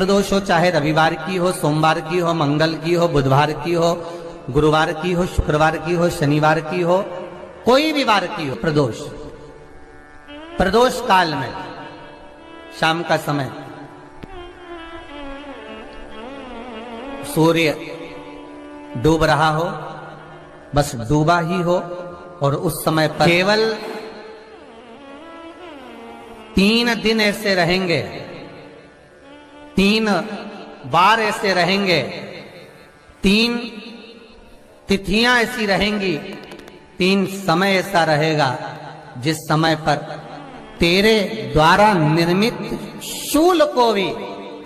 प्रदोष हो, चाहे रविवार की हो, सोमवार की हो, मंगल की हो, बुधवार की हो, गुरुवार की हो, शुक्रवार की हो, शनिवार की हो, कोई भी वार की हो, प्रदोष प्रदोष काल में शाम का समय सूर्य डूब रहा हो, बस डूबा ही हो, और उस समय पर केवल 3 दिन ऐसे रहेंगे, 3 बार ऐसे रहेंगे, 3 तिथियां ऐसी रहेंगी, 3 समय ऐसा रहेगा जिस समय पर तेरे द्वारा निर्मित शूल को भी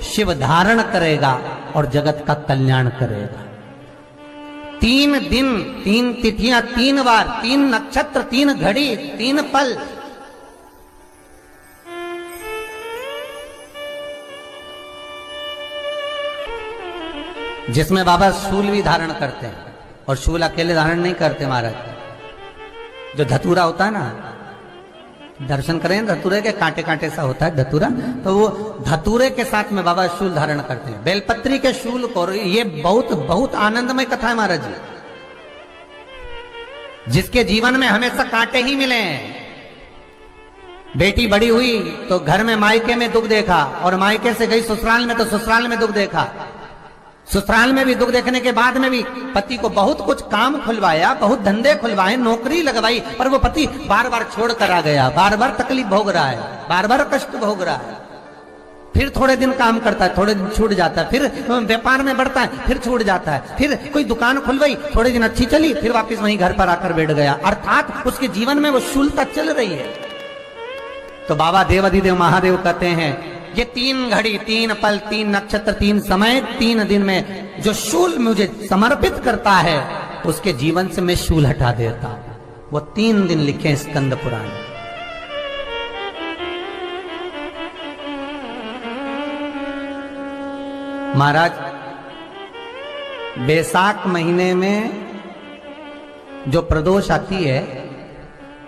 शिव धारण करेगा और जगत का कल्याण करेगा। 3 दिन, 3 तिथियां, 3 बार, 3 नक्षत्र, 3 घड़ी, 3 पल, जिसमें बाबा शूल भी धारण करते हैं। और शूल अकेले धारण नहीं करते महाराज, जो धतूरा होता है ना, दर्शन करें धतूरे के, कांटे कांटे सा होता है धतूरा, तो वो धतूरे के साथ में बाबा शूल धारण करते हैं, बेलपत्री के शूल को। ये बहुत बहुत आनंदमय कथा है महाराज जी, जिसके जीवन में हमेशा कांटे ही मिले हैं। बेटी बड़ी हुई तो घर में मायके में दुख देखा, और मायके से गई ससुराल में तो ससुराल में दुख देखा। ससुराल में भी दुख देखने के बाद में भी पति को बहुत कुछ काम खुलवाया, बहुत धंधे खुलवाए, नौकरी लगवाई, पर वो पति बार बार छोड़ कर आ गया, बार बार तकलीफ भोग रहा है, बार बार कष्ट भोग रहा है। फिर थोड़े दिन काम करता है, थोड़े दिन छूट जाता है, फिर व्यापार में बढ़ता है, फिर छूट जाता है, फिर कोई दुकान खुलवाई, थोड़े दिन अच्छी चली, फिर वापस वहीं घर पर आकर बैठ गया। अर्थात उसके जीवन में वो शूलता चल रही है। तो बाबा देवाधिदेव महादेव कहते हैं, ये 3 घड़ी, 3 पल, 3 नक्षत्र, 3 समय, 3 दिन में जो शूल मुझे समर्पित करता है, उसके जीवन से मैं शूल हटा देता हूं। वो 3 दिन लिखे स्कंद पुराण। महाराज बैसाख महीने में जो प्रदोष आती है,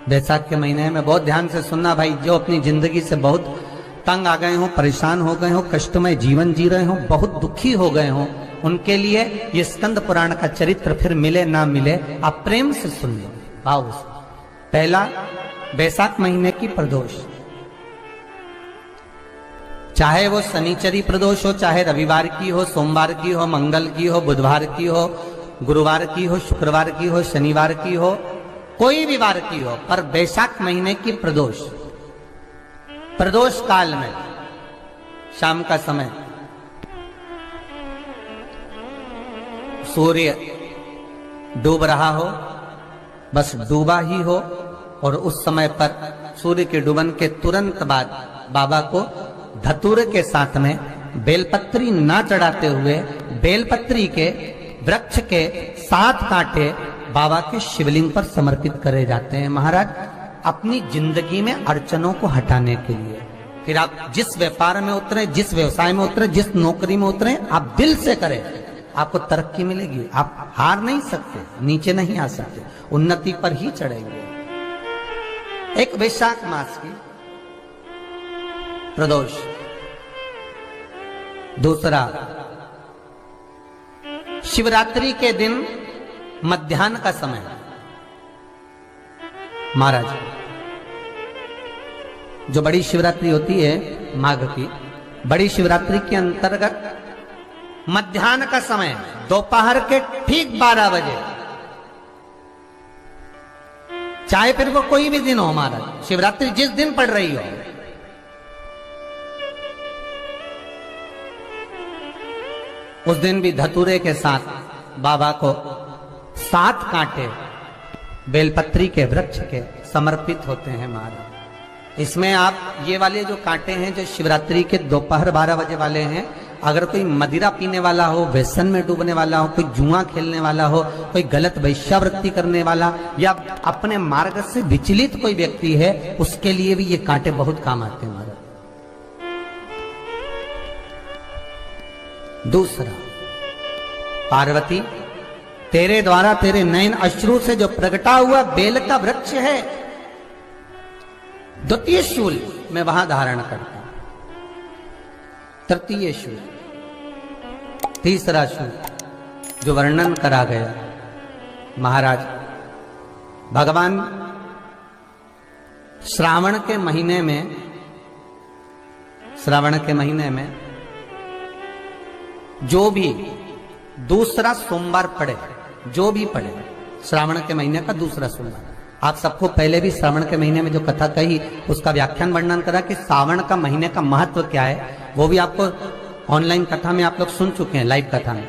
बैसाख के महीने में बहुत ध्यान से सुनना भाई, जो अपनी जिंदगी से बहुत तंग आ गए हो, परेशान हो गए हो, कष्टमय जीवन जी रहे हो, बहुत दुखी हो गए हो, उनके लिए ये स्कंद पुराण का चरित्र फिर मिले ना मिले, आप प्रेम से सुन लो भाव से। पहला, बैसाख महीने की प्रदोष, चाहे वो शनिचरी प्रदोष हो, चाहे रविवार की हो, सोमवार की हो, मंगल की हो, बुधवार की हो, गुरुवार की हो, शुक्रवार की हो, शनिवार की हो, कोई भी वार की हो, पर बैसाख महीने की प्रदोष, प्रदोष काल में शाम का समय सूर्य डूब रहा हो, बस डूबा ही हो, और उस समय पर सूर्य के डूबन के तुरंत बाद बाबा को धतूरे के साथ में बेलपत्री ना चढ़ाते हुए बेलपत्री के वृक्ष के 7 कांटे बाबा के शिवलिंग पर समर्पित करे जाते हैं महाराज, अपनी जिंदगी में अड़चनों को हटाने के लिए। फिर आप जिस व्यापार में उतरे, जिस व्यवसाय में उतरे, जिस नौकरी में उतरे, आप दिल से करें, आपको तरक्की मिलेगी। आप हार नहीं सकते, नीचे नहीं आ सकते, उन्नति पर ही चढ़ेंगे। एक वैशाख मास की प्रदोष। दूसरा, शिवरात्रि के दिन मध्याह्न का समय महाराज, जो बड़ी शिवरात्रि होती है माघ की, बड़ी शिवरात्रि के अंतर्गत मध्याह्न का समय, दोपहर के ठीक 12 बजे, चाहे फिर वो कोई भी दिन हो महाराज, शिवरात्रि जिस दिन पड़ रही हो, उस दिन भी धतूरे के साथ बाबा को 7 कांटे बेलपत्री के वृक्ष के समर्पित होते हैं महाराज। इसमें आप ये वाले जो कांटे हैं, जो शिवरात्रि के दोपहर 12 बजे वाले हैं, अगर कोई मदिरा पीने वाला हो, व्यसन में डूबने वाला हो, कोई जुआ खेलने वाला हो, कोई गलत वैश्यावृत्ति करने वाला, या अपने मार्ग से विचलित कोई व्यक्ति है, उसके लिए भी ये कांटे बहुत काम आते हैं महाराज। दूसरा, पार्वती तेरे द्वारा तेरे नयन अश्रु से जो प्रगटा हुआ बेल का वृक्ष है, द्वितीय शूल मैं वहां धारण करता हूं, तृतीय शूल तीसरा शुभ जो वर्णन करा गया, महाराज भगवान श्रावण के महीने में जो भी दूसरा सोमवार पड़े, जो भी पड़े श्रावण के महीने का दूसरा सोमवार, आप सबको पहले भी श्रावण के महीने में जो कथा कही उसका व्याख्यान वर्णन करा कि श्रावण का महीने का महत्व क्या है, वो भी आपको ऑनलाइन कथा में आप लोग सुन चुके हैं। लाइव कथा में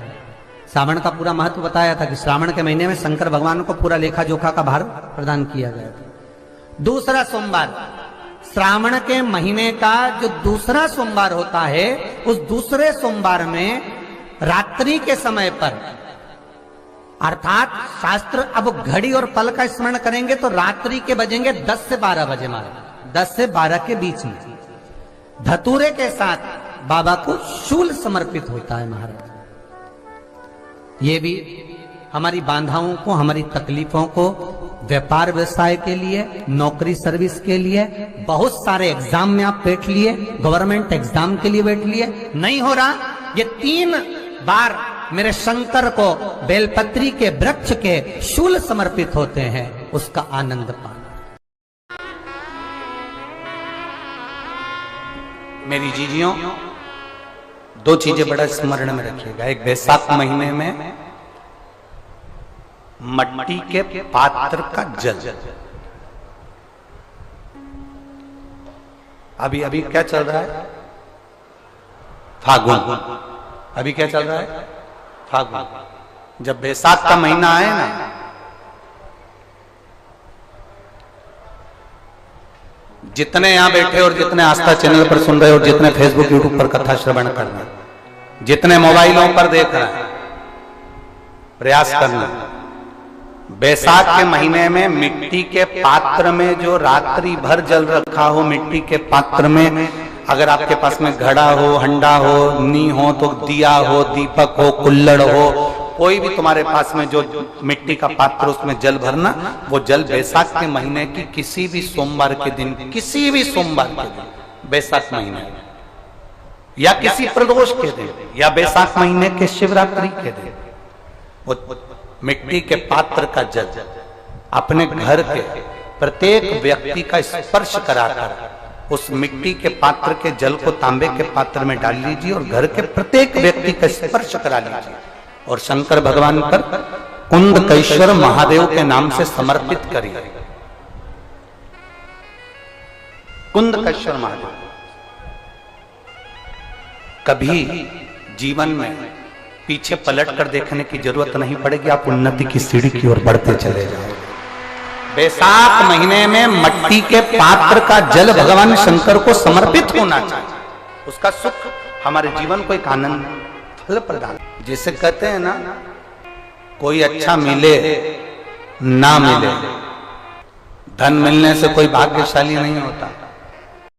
श्रावण का पूरा महत्व बताया था कि श्रावण के महीने में शंकर भगवान को पूरा लेखा जोखा का भार प्रदान किया गया था। दूसरा सोमवार, श्रावण के महीने का जो दूसरा सोमवार होता है, उस दूसरे सोमवार में रात्रि के समय पर, अर्थात शास्त्र अब घड़ी और पल का स्मरण करेंगे तो रात्रि के बजेंगे 10 से 12 बजे, मारे 10 से 12 के बीच में धतूरे के साथ बाबा को शूल समर्पित होता है। महाराज ये भी हमारी बाधाओं को, हमारी तकलीफों को, व्यापार व्यवसाय के लिए, नौकरी सर्विस के लिए, बहुत सारे एग्जाम में आप बैठ लिए, गवर्नमेंट एग्जाम के लिए बैठ लिए, नहीं हो रहा, ये 3 बार मेरे शंकर को बेलपत्री के वृक्ष के शूल समर्पित होते हैं, उसका आनंद पाना। मेरी जीजियों, 2 चीजें बड़ा स्मरण में रखिएगा। एक, बैसाख महीने में मट्टी के पात्र का जल, अभी क्या चल रहा है, फागुन, अभी क्या चल रहा है, फागुन। जब बैसाख का महीना आए ना, जितने यहां बैठे और जितने आस्था चैनल पर सुन रहे और जितने फेसबुक यूट्यूब पर कथा श्रवण कर रहे, जितने मोबाइलों पर देख रहे हैं, प्रयास करना, बैसाख के महीने में मिट्टी के पात्र में जो रात्रि भर जल रखा हो, मिट्टी के पात्र में, अगर आपके पास में घड़ा हो, हंडा हो, नी हो, तो दिया हो, दीपक हो, कुल्लड़ हो, कोई भी तुम्हारे पास में जो मिट्टी का पात्र, उसमें जल भरना। वो जल बैसाख के महीने की किसी भी सोमवार के दिन, किसी भी सोमवार के दिन, बैसाख महीने या किसी प्रदोष के दिन या बैसाख महीने के शिवरात्रि के दिन, वो मिट्टी के पात्र का जल अपने घर के प्रत्येक व्यक्ति का स्पर्श कराकर उस मिट्टी के पात्र के जल को तांबे के पात्र में डाल लीजिए और घर के प्रत्येक व्यक्ति का स्पर्श करा लीजिए और शंकर भगवान पर कुंदकेश्वर महादेव के नाम से समर्पित करिए। कुंदकेश्वर महादेव, कभी जीवन में पीछे पलट कर देखने की जरूरत नहीं पड़ेगी, आप उन्नति की सीढ़ी की ओर बढ़ते चले जाओगे। बैसाख महीने में मट्टी के पात्र का जल भगवान शंकर को समर्पित होना चाहिए, उसका सुख हमारे जीवन को एक आनंद फल प्रदान। जिसे कहते हैं ना, कोई अच्छा मिले ना मिले, धन मिलने से कोई भाग्यशाली नहीं होता,